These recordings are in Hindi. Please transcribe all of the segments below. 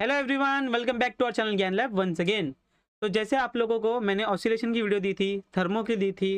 Hello everyone, welcome back to our channel Gyan lab once again. तो जैसे आप लोगों को मैंने ऑसिलेशन की वीडियो दी थी, थर्मो की दी थी,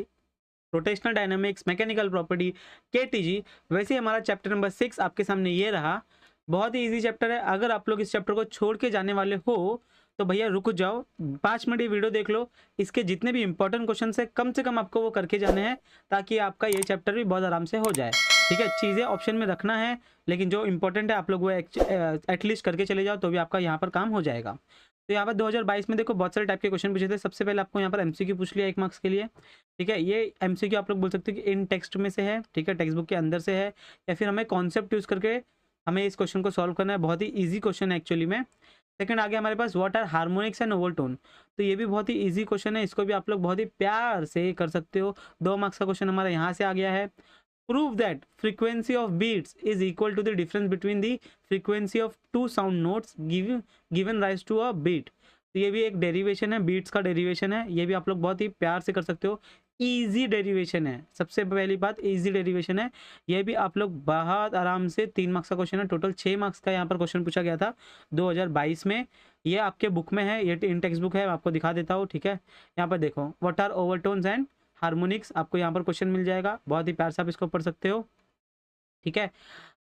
rotational dynamics, mechanical property, KTG, वैसे ही हमारा चैप्टर नंबर 6 आपके सामने ये रहा। बहुत ही इजी चैप्टर है। अगर आप लोग इस चैप्टर को छोड़ के जाने वाले हो तो भैया रुक जाओ, 5 मिनट ये वीडियो देख लो। इसके जितने भी इंपॉर्टेंट क्वेश्चन है कम से कम आपको वो करके जाने हैं, ताकि आपका ये चैप्टर भी बहुत आराम से हो जाए। ठीक है, चीज़ें ऑप्शन में रखना है, लेकिन जो इंपॉर्टेंट है आप लोग वो एटलीस्ट करके चले जाओ, तो भी आपका यहाँ पर काम हो जाएगा। तो यहाँ पर 2022 में देखो बहुत सारे टाइप के क्वेश्चन पूछे थे। सबसे पहले आपको यहाँ पर एमसीक्यू पूछ लिया 1 मार्क्स के लिए। ठीक है, ये एमसीक्यू आप लोग बोल सकते हो कि इन टेक्स्ट में से है, ठीक है, टेक्स्ट बुक के अंदर से है, या फिर हमें कॉन्सेप्ट यूज़ करके हमें इस क्वेश्चन को सॉल्व करना है। बहुत ही ईजी क्वेश्चन है एक्चुअली में। सेकंड आ गया हमारे पास, what are harmonics and overtone. तो ये भी बहुत ही इजी क्वेश्चन है, इसको भी आप लोग बहुत ही प्यार से कर सकते हो। 2 मार्क्स का क्वेश्चन हमारा यहाँ से आ गया है। Prove that frequency of beats is equal to the difference between the frequency of 2 sound notes given rise to a beat. तो ये भी एक डेरिवेशन है, बीट्स का डेरिवेशन है। ये भी आप लोग बहुत ही प्यार से कर सकते हो। इजी डेरिवेशन है, सबसे पहली बात इजी डेरिवेशन है। ये भी आप लोग बहुत आराम से 3 मार्क्स का क्वेश्चन है। टोटल 6 मार्क्स का यहाँ पर क्वेश्चन पूछा गया था 2022 में। ये आपके बुक में है, ये इन टेक्स्ट बुक है, मैं आपको दिखा देता हूँ। ठीक है, यहाँ पर देखो, what are overtones and harmonics, आपको यहाँ पर क्वेश्चन मिल जाएगा। बहुत ही प्यार से आप इसको पढ़ सकते हो। ठीक है,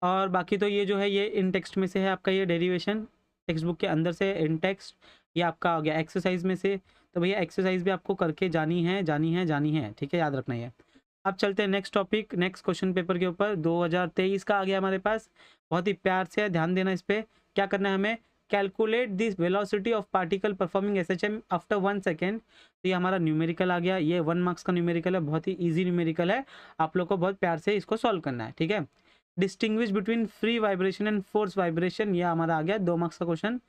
और बाकी तो ये जो है ये इन टेक्स्ट में से है आपका, ये डेरिवेशन टेक्स्ट बुक के अंदर से इन टेक्स्ट। ये आपका हो गया एक्सरसाइज में से। तो भैया एक्सरसाइज भी आपको करके जानी है, जानी है, जानी है। ठीक है, याद रखना है। अब चलते हैं next topic, next question paper के ऊपर। 2023 का आ गया हमारे पास। बहुत ही प्यार से ध्यान देना इस पर। क्या करना है हमें, calculate this velocity of particle performing SHM after 1 second. तो ये हमारा न्यूमेरिकल आ गया। ये 1 मार्क्स का न्यूमेरिकल है, बहुत ही ईजी न्यूमेरिकल है। आप लोग को बहुत प्यार से इसको सॉल्व करना है। ठीक है, distinguish between free vibration and force vibration, ये हमारा आ गया 2 मार्क्स का क्वेश्चन।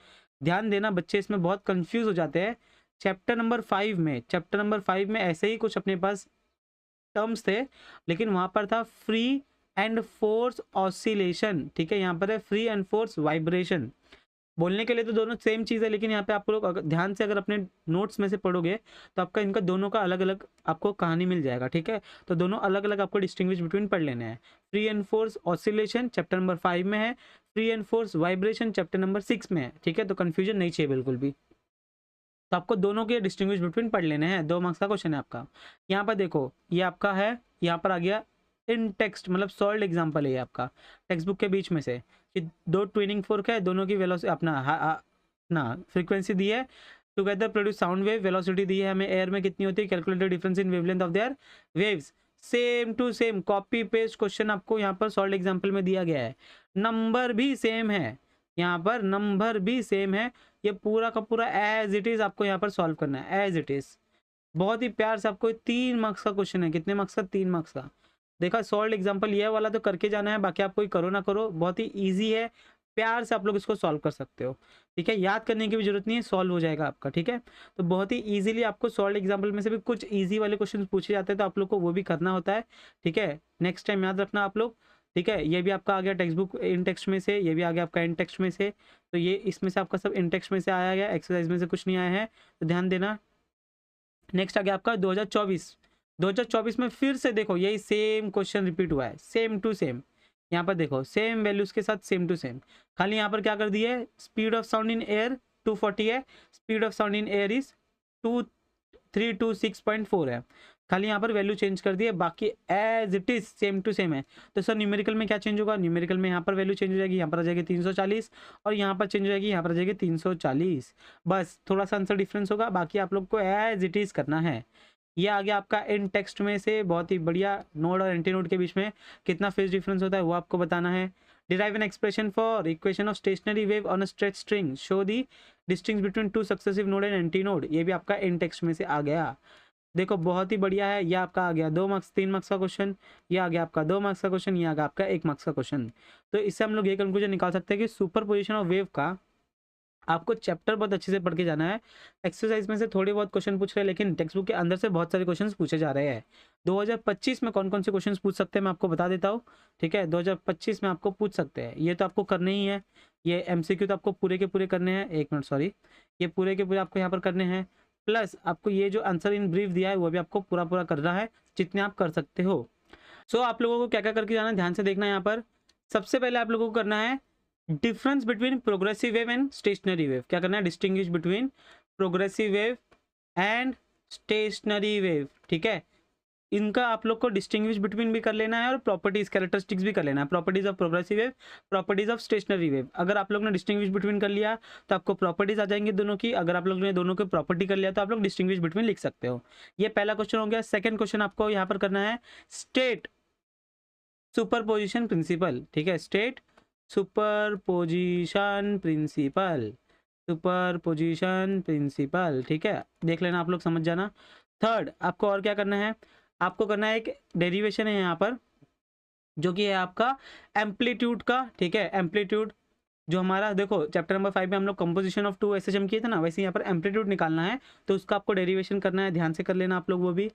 ध्यान देना, बच्चे इसमें बहुत कंफ्यूज हो जाते हैं। चैप्टर नंबर 5 में ऐसे ही कुछ अपने पास टर्म्स थे, लेकिन वहां पर था फ्री एंड फोर्स ऑसिलेशन। ठीक है, यहाँ पर है फ्री एंड फोर्स वाइब्रेशन। बोलने के लिए तो दोनों सेम चीज़ है, लेकिन यहाँ पे आप लोग अगर ध्यान से अगर अपने नोट्स में से पढ़ोगे तो आपका इनका दोनों का अलग अलग आपको कहानी मिल जाएगा। ठीक है, तो दोनों अलग अलग आपको डिस्टिंग्विश बिटवीन पढ़ लेने हैं। Free and force oscillation chapter number 5 में है, free and force vibration chapter number 6 में है। ठीक है, तो कन्फ्यूजन नहीं चाहिए बिल्कुल भी। तो आपको दोनों के डिस्टिंग्विश बिटवीन पढ़ लेने हैं। 2 मार्क्स का क्वेश्चन है आपका। यहाँ पर देखो, ये आपका है, यहाँ पर आ गया इन टेक्स्ट, मतलब सॉल्व एग्जाम्पल है ये आपका टेक्स्ट बुक के बीच में से कि 2 ट्विनिंग फोर्क है, दोनों की वेलोसिटी अपना फ्रीक्वेंसी दी है, together produce sound wave, velocity दी है हमें एयर में कितनी होती है, calculated difference in wavelength of their waves. Same to same copy paste question आपको यहाँ पर सॉल्व एग्जाम्पल में दिया गया है। नंबर भी सेम है, यहाँ पर नंबर भी सेम है। ये पूरा का पूरा एज इट इज आपको यहाँ पर सॉल्व करना है, एज इट इज। बहुत ही प्यार से आपको 3 मार्क्स का क्वेश्चन है। कितने मार्क्स का, 3 मार्क्स का। देखा, सॉल्व एग्जाम्पल ये वाला तो करके जाना है, बाकी आप कोई करो ना करो, बहुत ही ईजी है। प्यार से आप लोग इसको सॉल्व कर सकते हो। ठीक है, याद करने की भी जरूरत नहीं है, सॉल्व हो जाएगा आपका। ठीक है, तो बहुत ही ईजिली आपको सॉल्व एग्जाम्पल में से भी कुछ ईजी वाले क्वेश्चन पूछे जाते हैं, तो आप लोग को वो भी करना होता है। ठीक है, नेक्स्ट टाइम याद रखना आप लोग। ठीक है, ये भी आपका आ गया टेक्स्ट बुक इन टेक्स्ट में से, ये भी आ गया आपका इन टेक्स्ट में से। तो ये इसमें से आपका सब इन टेक्स्ट में से आया गया, एक्सरसाइज में से कुछ नहीं आया है, तो ध्यान देना। नेक्स्ट आ गया आपका 2024 में फिर से देखो यही सेम क्वेश्चन रिपीट हुआ है, सेम टू सेम। यहाँ पर देखो सेम वैल्यूज के साथ सेम टू सेम, खाली यहाँ पर क्या कर दिया है, speed of sound in air 240 है, speed of sound in air is 2326.4 है। खाली यहाँ पर वैल्यू चेंज कर दिए, बाकी as it is same to same है। तो सर न्यूमेरिकल में क्या चेंज होगा, न्यूमेरिकल में यहाँ पर वैल्यू चेंज हो जाएगी, यहाँ पर आ जाएगी 340, और यहाँ पर चेंज हो जाएगी, यहाँ पर आ जाएगी 340। बस थोड़ा सा आंसर डिफरेंस होगा, बाकी आप लोग को एज इट इज करना है। ये आ गया आपका इन टेक्स्ट में से, बहुत ही बढ़िया। नोड और एंटी नोड के बीच में कितना फेज डिफरेंस होता है वो आपको बताना है। Derive an expression for equation of stationary wave on a stretch string, show the distinction between 2 successive node and anti node. ये भी आपका इन टेक्स्ट में से आ गया। देखो बहुत ही बढ़िया है, ये आपका आ गया 2 मार्क्स 3 मार्क्स का क्वेश्चन, ये आ गया आपका 2 मार्क्स का क्वेश्चन, ये आ गया आपका 1 मार्क्स का क्वेश्चन। तो इससे हम लोग ये कंक्लूजन निकाल सकते हैं कि सुपर पोजिशन ऑफ वेव का आपको चैप्टर बहुत अच्छे से पढ़ के जाना है। एक्सरसाइज में से थोड़े बहुत क्वेश्चन पूछ रहे हैं, लेकिन टेक्स्ट बुक के अंदर से बहुत सारे क्वेश्चन पूछे जा रहे हैं। 2025 में कौन कौन से क्वेश्चन पूछ सकते हैं मैं आपको बता देता हूँ। ठीक है, 2025 में आपको पूछ सकते हैं, ये तो आपको करने ही है। ये एमसीक्यू तो आपको पूरे के पूरे करने हैं, 1 मिनट सॉरी, ये पूरे के पूरे आपको यहाँ पर करने हैं। प्लस आपको ये जो आंसर इन ब्रीफ दिया है वो भी आपको पूरा पूरा करना है, जितने आप कर सकते हो। सो आप लोगों को क्या क्या करके जाना है, ध्यान से देखना है। यहाँ पर सबसे पहले आप लोगों को करना है difference between progressive wave and stationary wave, क्या करना है, distinguish between progressive wave and stationary wave, ठीक है। इनका आप लोग को डिस्टिंग्विश बिटवीन भी कर लेना है और प्रॉपर्टीज कैरेक्टरिस्टिक्स भी कर लेना है, properties of progressive wave, properties of stationary wave. अगर आप लोग ने डिस्टिंग्विश बिटवीन कर लिया तो आपको प्रॉपर्टीज आ जाएंगी दोनों की, अगर आप लोग ने दोनों की प्रॉपर्टी कर लिया तो आप लोग डिस्टिंग्विश बिटवीन लिख सकते हो। ये पहला क्वेश्चन हो गया। सेकंड क्वेश्चन आपको यहाँ पर करना है स्टेट सुपरपोजिशन प्रिंसिपल, ठीक है, state superposition principle, superposition principle, ठीक है, देख लेना आप लोग, समझ जाना। थर्ड आपको और क्या करना है, आपको करना है एक डेरिवेशन है यहाँ पर जो कि है आपका एम्पलीट्यूड का, ठीक है, एम्पलीट्यूड जो हमारा देखो चैप्टर नंबर 5 में हम लोग कंपोजिशन ऑफ 2 SHM किए थे ना, वैसे यहाँ पर एम्पलीट्यूड निकालना है, तो उसका आपको डेरिवेशन करना है, ध्यान से कर लेना आप लोग वो भी।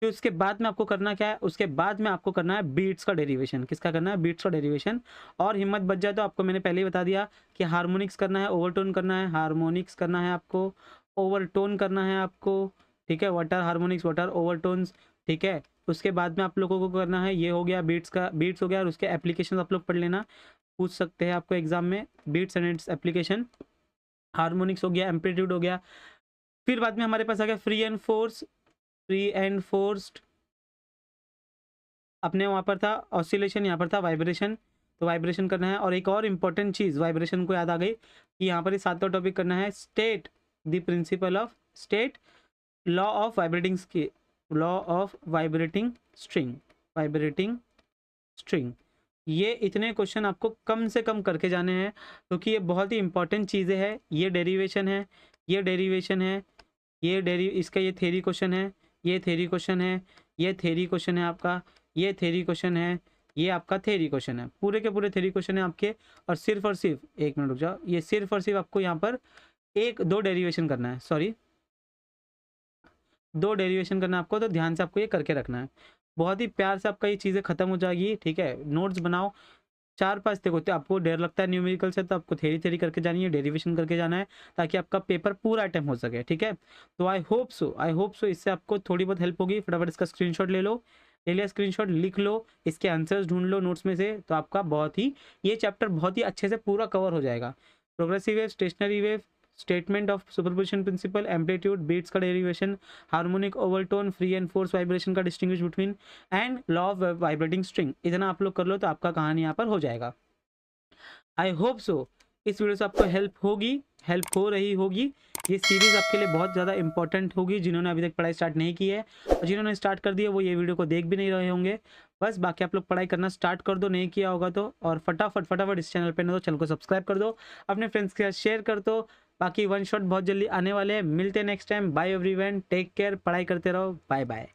फिर उसके बाद में आपको करना क्या है, उसके बाद में आपको करना है बीट्स का डेरिवेशन। किसका करना है, बीट्स का डेरिवेशन। और हिम्मत बच जाए तो आपको मैंने पहले ही बता दिया कि हार्मोनिक्स करना है, ओवरटोन करना है, हार्मोनिक्स करना है आपको, ओवरटोन करना है आपको, ठीक है, what are harmonics, what are overtones, ठीक है। उसके बाद में आप लोगों को करना है, ये हो गया बीट्स का, बीट्स हो गया, और उसके एप्लीकेशन आप लोग पढ़ लेना, पूछ सकते हैं आपको एग्जाम में, beats and its application. Harmonics हो गया, एम्पलीट्यूड हो गया। फिर बाद में हमारे पास आ गया free and force, free and forced, अपने वहाँ पर था ऑसिलेशन, यहाँ पर था वाइब्रेशन, तो वाइब्रेशन करना है। और एक और इम्पॉर्टेंट चीज़ वाइब्रेशन को याद आ गई कि यहाँ पर ही सातवां टॉपिक करना है state the principle of state, law of vibrating, law of vibrating string, vibrating string. ये इतने क्वेश्चन आपको कम से कम करके जाने हैं क्योंकि ये बहुत ही इंपॉर्टेंट चीज़ें हैं। ये डेरिवेशन है, ये डेरिवेशन है, ये इसका ये थ्योरी क्वेश्चन है, ये थ्योरी क्वेश्चन है, ये थ्योरी क्वेश्चन है आपका, ये थ्योरी क्वेश्चन है, ये आपका थ्योरी क्वेश्चन है, पूरे के पूरे थ्योरी क्वेश्चन है आपके। और सिर्फ एक मिनट रुक जाओ, ये सिर्फ और सिर्फ आपको यहाँ पर दो डेरिवेशन करना है, सॉरी, दो डेरिवेशन करना है आपको, तो ध्यान से आपको ये करके रखना है। बहुत ही प्यार से आपका ये चीज़ें खत्म हो जाएगी, ठीक है। नोट्स बनाओ 4-5, देखो तो आपको डर लगता है न्यूमेरिकल से, तो आपको थ्योरी करके जानी है, डेरिवेशन करके जाना है, ताकि आपका पेपर पूरा अटेम्प्ट हो सके, ठीक है। तो आई होप सो इससे आपको थोड़ी बहुत हेल्प होगी। फटाफट इसका स्क्रीनशॉट ले लो, ले लिया स्क्रीनशॉट, लिख लो, इसके आंसर्स ढूंढ लो नोट्स में से, तो आपका बहुत ही ये चैप्टर बहुत ही अच्छे से पूरा कवर हो जाएगा। Progressive wave, stationary wave, statement of superposition principle, amplitude, beats का derivation, harmonic, overtone, free and force vibration का distinguish between, and law of vibrating string, इतना आप लोग कर लो तो आपका कहानी यहाँ पर हो जाएगा। आई होप सो इस वीडियो से आपको हेल्प होगी, हेल्प हो रही होगी। ये सीरीज़ आपके लिए बहुत ज़्यादा इंपॉर्टेंट होगी, जिन्होंने अभी तक पढ़ाई स्टार्ट नहीं की है, और जिन्होंने स्टार्ट कर दिया वो ये वीडियो को देख भी नहीं रहे होंगे। बस बाकी आप लोग पढ़ाई करना स्टार्ट कर दो, नहीं किया होगा तो, और फटाफट इस चैनल पर न दो, चैनल को सब्सक्राइब कर दो, अपने फ्रेंड्स के साथ शेयर कर दो। बाकी वन शॉट बहुत जल्दी आने वाले हैं, मिलते हैं next time. Bye everyone, take care, पढ़ाई करते रहो, बाय बाय।